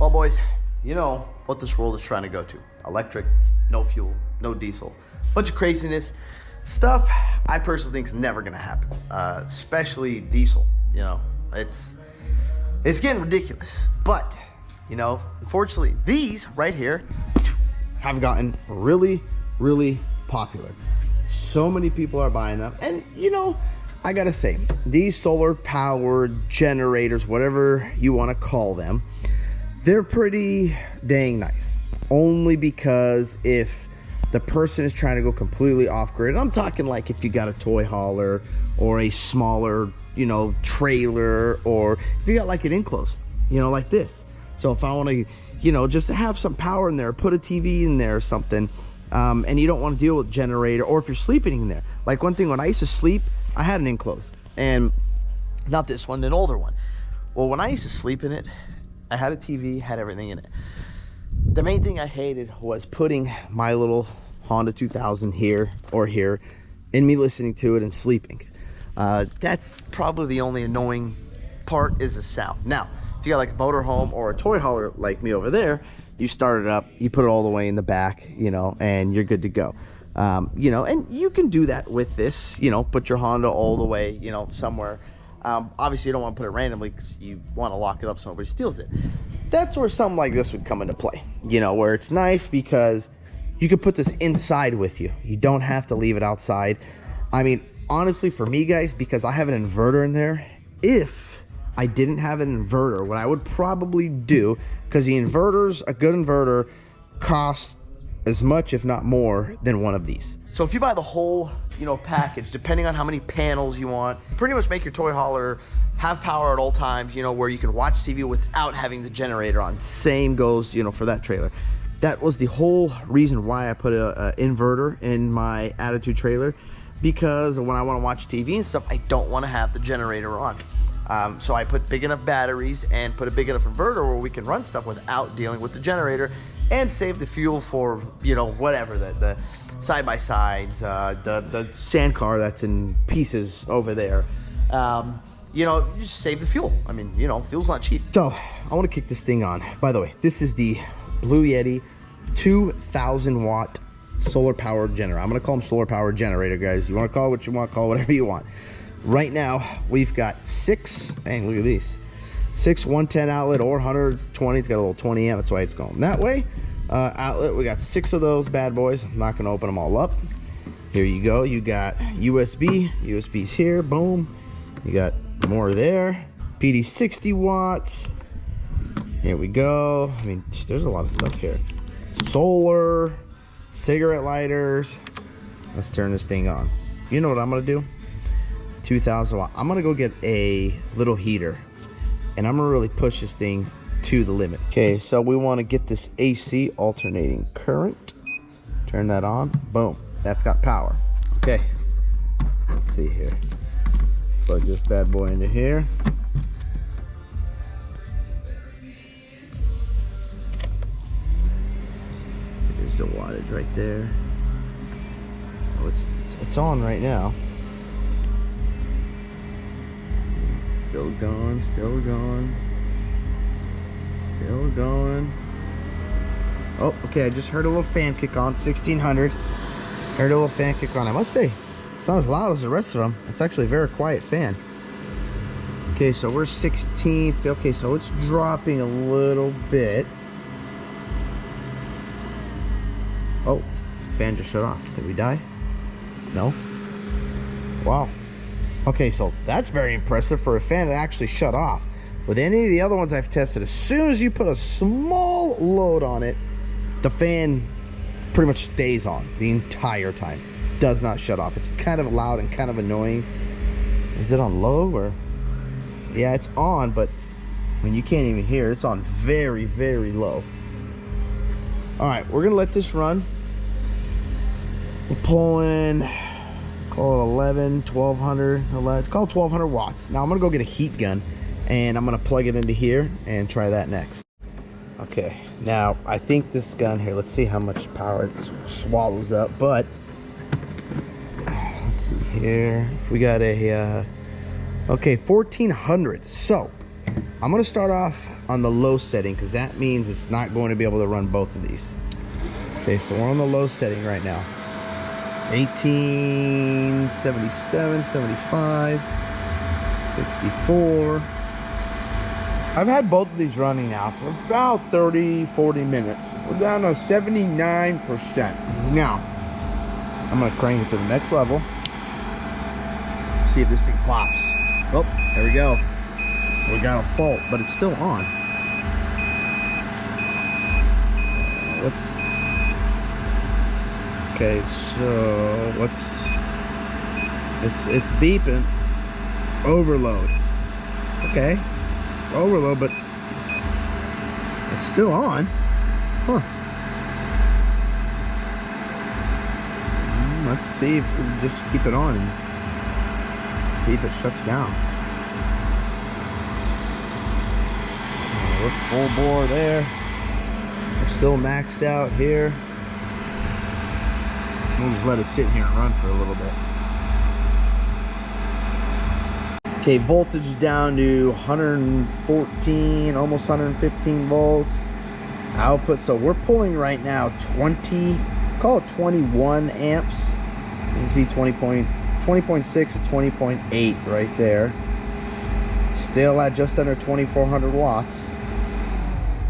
Well, boys, you know what this world is trying to go to. Electric, no fuel, no diesel. Bunch of craziness. Stuff I personally think is never going to happen, especially diesel. You know, it's getting ridiculous. But, you know, unfortunately, these right here have gotten really, really popular. So many people are buying them. And, you know, I got to say, these solar powered generators, whatever you want to call them, they're pretty dang nice. Only because if the person is trying to go completely off grid, I'm talking like if you got a toy hauler or a smaller, you know, trailer, or if you got like an enclosed, you know, like this. So if I want to, you know, just have some power in there, put a TV in there or something, and you don't want to deal with generator, or if you're sleeping in there. Like one thing, when I used to sleep, I had an enclosed, and not this one, an older one. Well, when I used to sleep in it, I had a TV, had everything in it. The main thing I hated was putting my little Honda 2000 here or here, and me listening to it and sleeping. That's probably the only annoying part, is the sound. Now, if you got like a motorhome or a toy hauler like me over there, you start it up, you put it all the way in the back, you know, and you're good to go. You know, and you can do that with this, you know, put your Honda all the way, you know, somewhere. Obviously you don't want to put it randomly because you want to lock it up so nobody steals it. That's where something like this would come into play, you know, where it's nice because you could put this inside with you. You don't have to leave it outside. I mean, honestly, for me, guys, because I have an inverter in there, if I didn't have an inverter, what I would probably do, because the inverters, a good inverter costs as much, if not more, than one of these. So if you buy the whole, you know, package, depending on how many panels you want, pretty much make your toy hauler have power at all times, you know, where you can watch TV without having the generator on. Same goes, you know, for that trailer. That was the whole reason why I put a inverter in my Attitude trailer, because when I want to watch TV and stuff, I don't want to have the generator on. So I put big enough batteries and put a big enough inverter where we can run stuff without dealing with the generator, and save the fuel for, you know, whatever, the side-by-sides, the sand car that's in pieces over there. You know, you just save the fuel. I mean, you know, fuel's not cheap. So I want to kick this thing on. By the way, this is the BLUETTI 2,000 watt solar powered generator. I'm going to call them solar powered generator, guys. You want to call it what you want, call it whatever you want. Right now, we've got 6, dang, look at these. 6 110 outlet or 120. It's got a little 20 amp. That's why it's going that way. Outlet, we got 6 of those bad boys. I'm not going to open them all up. Here you go. You got USB's here. Boom. You got more there. PD 60 watts. Here we go. I mean, there's a lot of stuff here. Solar, cigarette lighters. Let's turn this thing on. You know what I'm going to do? 2,000 watt. I'm going to go get a little heater, and I'm gonna really push this thing to the limit. Okay, so we want to get this AC alternating current. Turn that on. Boom. That's got power. Okay. Let's see here. Plug this bad boy into here. There's the wattage right there. Oh, it's on right now. Still going, still going, still going. Oh, okay, I just heard a little fan kick on, 1600. Heard a little fan kick on. I must say, it's not as loud as the rest of them. It's actually a very quiet fan. Okay, so we're 16. Okay, so it's dropping a little bit. Oh, fan just shut off. Did we die? No. Wow. Okay, so that's very impressive for a fan that actually shut off. With any of the other ones I've tested, as soon as you put a small load on it, the fan pretty much stays on the entire time. Does not shut off. It's kind of loud and kind of annoying. Is it on low or? Yeah, it's on, but I mean, you can't even hear. It's on very, very low. All right, we're gonna let this run. We're pulling, call it 1200, call it 1200 watts. Now I'm gonna go get a heat gun and I'm gonna plug it into here and try that next. Okay, now I think this gun here, let's see how much power it swallows up, but let's see here. If we got a, okay, 1400. So I'm gonna start off on the low setting because that means it's not going to be able to run both of these. Okay, so we're on the low setting right now. 18, 77, 75, 64. I've had both of these running now for about 30, 40 minutes. We're down to 79%. Now, I'm gonna crank it to the next level. See if this thing pops. Oh, there we go. We got a fault, but it's still on. Okay, so it's beeping. Overload. Okay, overload, but it's still on. Huh. Let's see if we can just keep it on and see if it shuts down. We're full bore there. We're still maxed out here. We'll just let it sit here and run for a little bit. Okay, voltage is down to 114, almost 115 volts. Output, so we're pulling right now 20, call it 21 amps. You can see 20.6 to 20.8 right there. Still at just under 2,400 watts.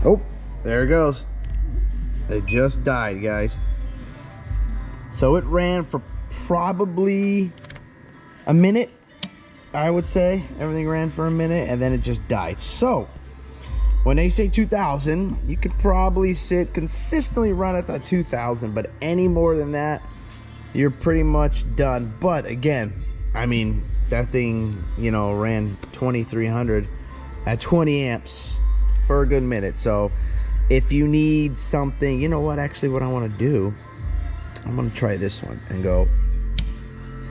Oh, there it goes. It just died, guys. So it ran for probably a minute, I would say. Everything ran for a minute and then it just died. So when they say 2,000, you could probably sit consistently run at that 2,000, but any more than that, you're pretty much done. But again, I mean, that thing, you know, ran 2,300 at 20 amps for a good minute. So if you need something, you know what, actually what I want to do, I'm gonna try this one and go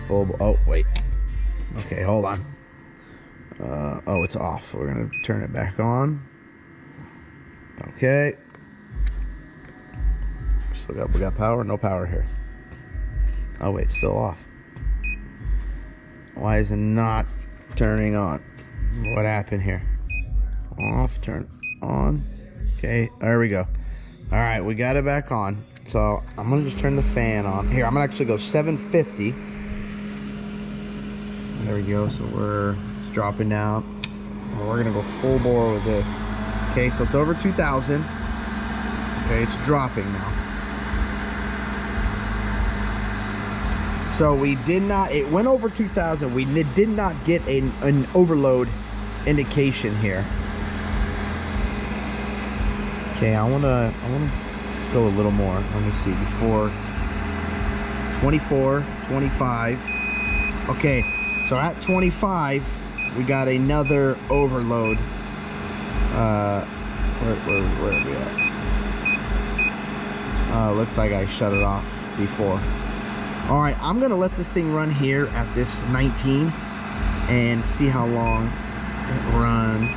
full. Oh wait, okay, hold on. Oh, it's off. We're gonna turn it back on. Okay, we got power. No power here. Oh wait, it's still off. Why is it not turning on? What happened here? Off, turn on. Okay, there we go. All right, we got it back on. So I'm gonna just turn the fan on. Here, I'm gonna actually go 750. There we go. So it's dropping down. Well, we're gonna go full bore with this. Okay, so it's over 2,000. Okay, it's dropping now. So we did not. It went over 2,000. We did not get an overload indication here. Okay, I wanna go a little more. Let me see. Before 24, 25. Okay, so at 25, we got another overload. Where are we at? Looks like I shut it off before. All right, I'm gonna let this thing run here at this 19 and see how long it runs.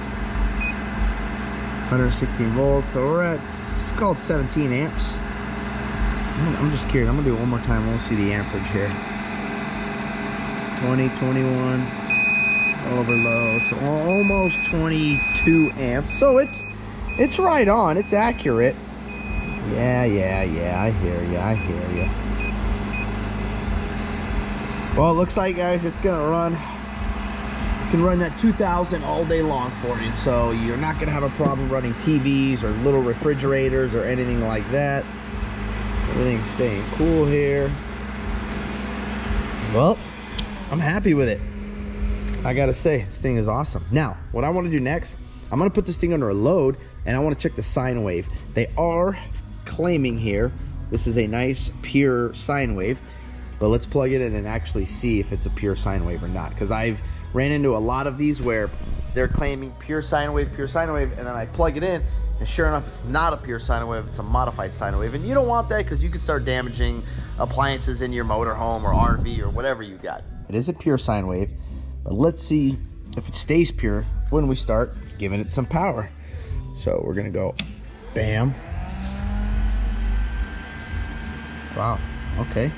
116 volts, so we're at, it's called 17 amps. I'm just curious. I'm gonna do it one more time. We'll see the amperage here. 20, 21, overload, so almost 22 amps. So it's right on. It's accurate. Yeah. I hear you. Well, it looks like, guys, it's gonna run. It can run that 2,000 all day long for you. So you're not gonna have a problem running TVs or little refrigerators or anything like that. Everything's staying cool here. Well, I'm happy with it. I gotta say, this thing is awesome. Now, what I want to do next, I'm gonna put this thing under a load and I want to check the sine wave. They are claiming here this is a nice pure sine wave, but let's plug it in and actually see if it's a pure sine wave or not, because I've ran into a lot of these where they're claiming pure sine wave, and then I plug it in and sure enough it's not a pure sine wave, it's a modified sine wave. And you don't want that, because you could start damaging appliances in your motorhome or RV or whatever you got. It is a pure sine wave, but let's see if it stays pure when we start giving it some power. So we're gonna go bam. Wow, okay,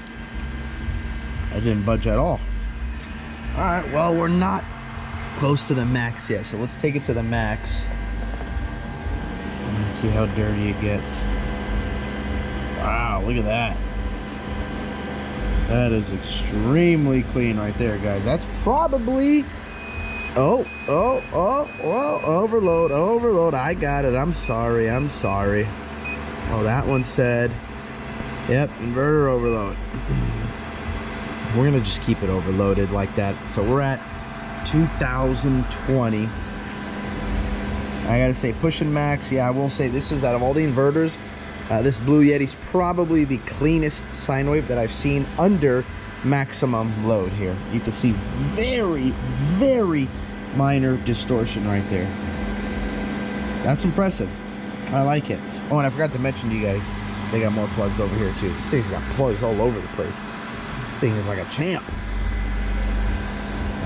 I didn't budge at all. All right, well, we're not close to the max yet, so let's take it to the max and see how dirty it gets. Wow, look at that. That is extremely clean right there, guys. That's probably, oh, overload. I got it. I'm sorry. Oh, that one said, yep, inverter overload. We're gonna just keep it overloaded like that. So we're at 2020. I gotta say, pushing max. Yeah, I will say this is, out of all the inverters, this Blue Yeti's probably the cleanest sine wave that I've seen under maximum load here. You can see very minor distortion right there. That's impressive. I like it. Oh, and I forgot to mention to you guys, they got more plugs over here too. This thing's got plugs all over the place. This thing is like a champ.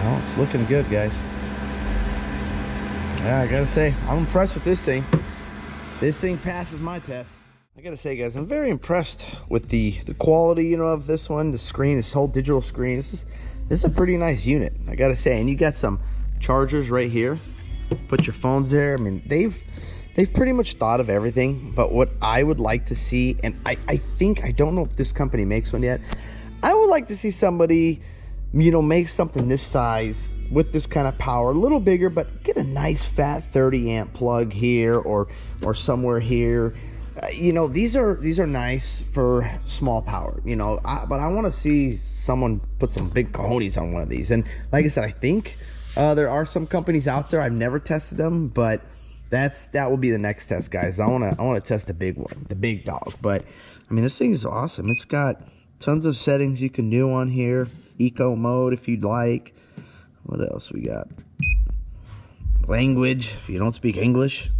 Well, it's looking good, guys. Yeah, I gotta say, I'm impressed with this thing. This thing passes my test. I gotta say, guys, I'm very impressed with the quality, you know, of this one, the screen, this whole digital screen. This is a pretty nice unit, I gotta say. And you got some chargers right here. Put your phones there. I mean, they've pretty much thought of everything. But what I would like to see, and I think, I don't know if this company makes one yet, I would like to see somebody, you know, make something this size with this kind of power, a little bigger, but get a nice fat 30 amp plug here or somewhere here. You know, these are nice for small power, you know, but I want to see someone put some big cojones on one of these. And like I said, I think there are some companies out there. I've never tested them, but that will be the next test, guys. I want to test the big one, the big dog. But I mean, this thing is awesome. It's got tons of settings you can do on here. Eco mode if you'd like. What else we got? Language if you don't speak English.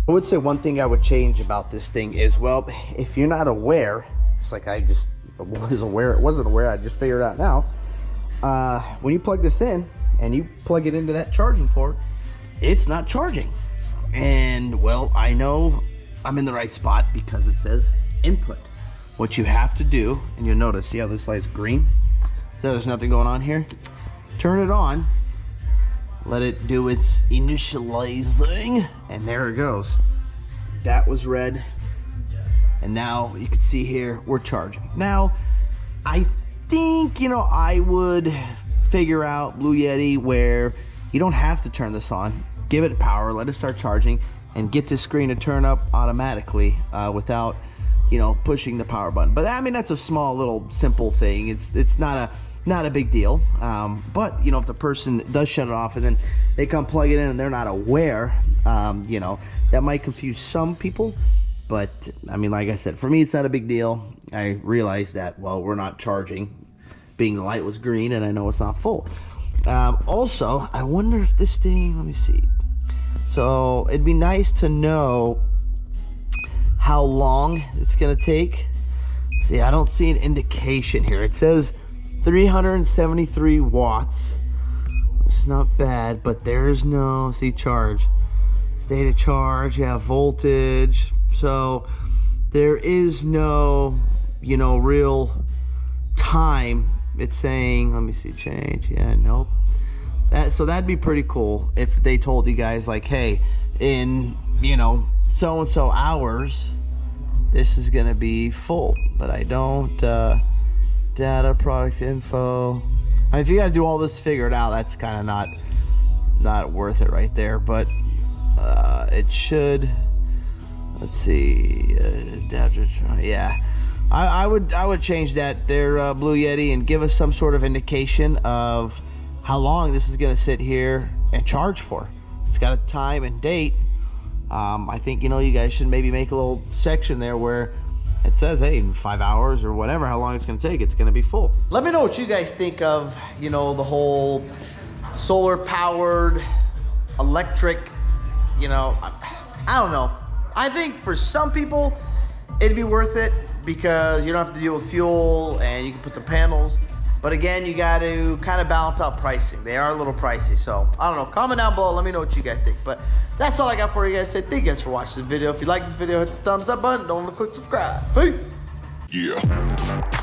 I would say one thing I would change about this thing is, well, if you're not aware, it's like I just wasn't aware, I just figured it out now. When you plug this in and you plug it into that charging port, it's not charging. And well, I know I'm in the right spot because it says input. What you have to do, and you'll notice, see how this light's green? So there's nothing going on here. Turn it on. Let it do its initializing, and there it goes. That was red, and now you can see here we're charging. Now, I think, you know, I would figure out Blue Yeti where you don't have to turn this on. Give it power, let it start charging, and get this screen to turn up automatically without, you know, pushing the power button. But I mean, that's a small little simple thing. It's not a big deal, but you know, if the person does shut it off and then they come plug it in and they're not aware, you know, that might confuse some people. But I mean, like I said, for me, it's not a big deal. I realized that, well, we're not charging, being the light was green, and I know it's not full. Also, I wonder if this thing, let me see. So it'd be nice to know how long it's gonna take. See, I don't see an indication here. It says 373 watts, which is not bad, but there's no, see, charge, state of charge, yeah, voltage. So there is no, you know, real time. It's saying, let me see, change, yeah, nope. So that'd be pretty cool if they told you guys, like, hey, in, you know, so and so hours, this is gonna be full. But I don't. Data, product info. I mean, if you gotta do all this to figure it out, that's kind of not worth it right there. But it should, let's see, yeah, I would change that there, Blue Yeti, and give us some sort of indication of how long this is gonna sit here and charge for. It's got a time and date. I think, you know, you guys should maybe make a little section there where it says, hey, in 5 hours or whatever, how long it's gonna take, it's gonna be full. Let me know what you guys think of, you know, the whole solar powered, electric, you know, I don't know. I think for some people, it'd be worth it because you don't have to deal with fuel and you can put some panels. But again, you got to kind of balance out pricing. They are a little pricey. So I don't know, comment down below, let me know what you guys think. But that's all I got for you guys today. Thank you guys for watching this video. If you like this video, hit the thumbs up button. Don't forget to click subscribe. Peace. Yeah.